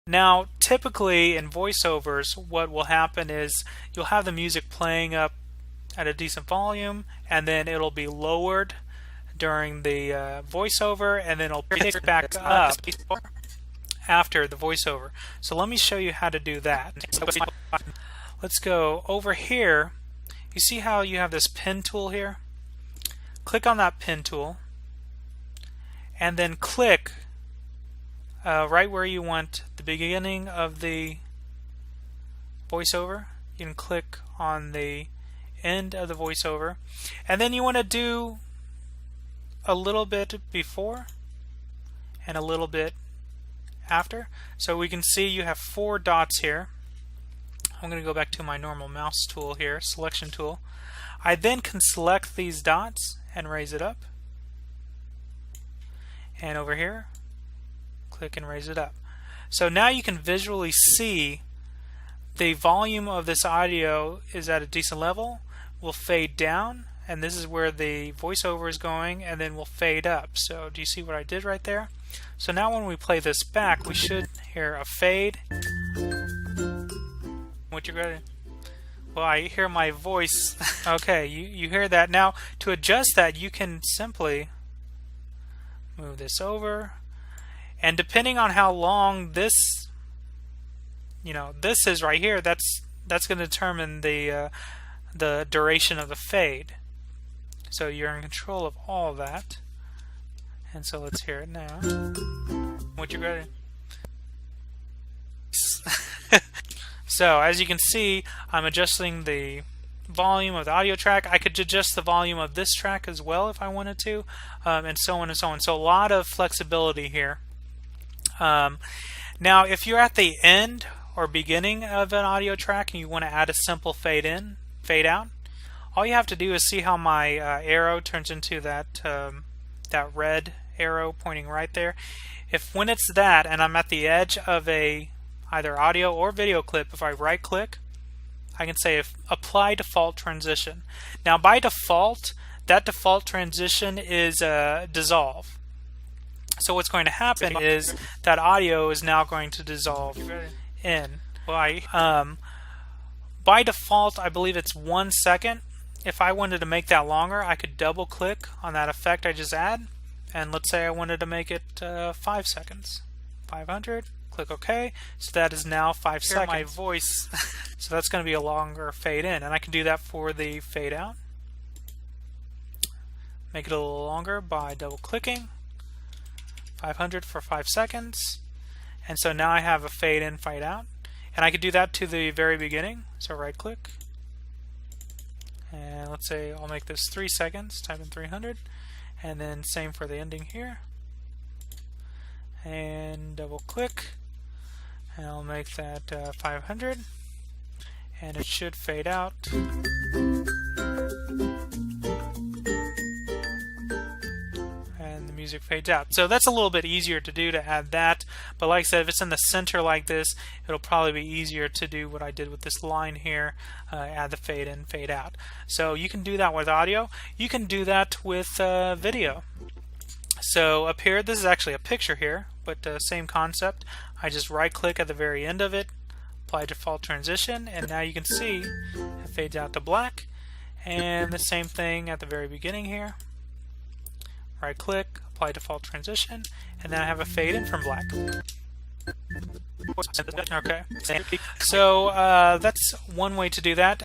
Now, typically in voiceovers, what will happen is you'll have the music playing up at a decent volume, and then it'll be lowered during the voiceover, and then it'll pick back up after the voiceover. So let me show you how to do that. Let's go over here. You see how you have this pen tool here? Click on that pen tool, and then click right where you want the beginning of the voiceover. You can click on the end of the voiceover, and then you want to do a little bit before and a little bit after. So we can see you have 4 dots here. I'm going to go back to my normal mouse tool here, selection tool. I then can select these dots and raise it up, and over here click and raise it up. So now you can visually see the volume of this audio is at a decent level, will fade down, and this is where the voiceover is going, and then will fade up. So do you see what I did right there? So now when we play this back, we should hear a fade. What you got? Well, I hear my voice. Okay, you hear that. Now to adjust that, you can simply move this over, and depending on how long this this is right here, that's going to determine the duration of the fade. So you're in control of all that. And so let's hear it now. What you got? So as you can see, I'm adjusting the volume of the audio track. I could adjust the volume of this track as well if I wanted to, and so on and so on. So a lot of flexibility here. Now if you're at the end or beginning of an audio track and you want to add a simple fade in, fade out, all you have to do is see how my arrow turns into that that red arrow pointing right there. If when it's that and I'm at the edge of a either audio or video clip, if I right click, I can say apply default transition. Now by default, that default transition is dissolve. So what's going to happen is that audio is now going to dissolve in. By default, I believe it's 1 second. If I wanted to make that longer, I could double click on that effect I just add, and let's say I wanted to make it 5 seconds. 500, click OK. So that is now 5 seconds. My voice. So that's going to be a longer fade in, and I can do that for the fade out. Make it a little longer by double clicking. 500 for 5 seconds, and so now I have a fade in, fade out, and I could do that to the very beginning. So right click, and let's say I'll make this 3 seconds, type in 300, and then same for the ending here, and double click, and I'll make that 500, and it should fade out. Music fades out. So that's a little bit easier to do, to add that, but like I said, if it's in the center like this, it'll probably be easier to do what I did with this line here, add the fade in, fade out. So you can do that with audio. You can do that with video. So up here, this is actually a picture here, but same concept. I just right click at the very end of it, apply default transition, and now you can see it fades out to black, and the same thing at the very beginning here. Right click, apply default transition, and then I have a fade in from black. Okay, so that's one way to do that.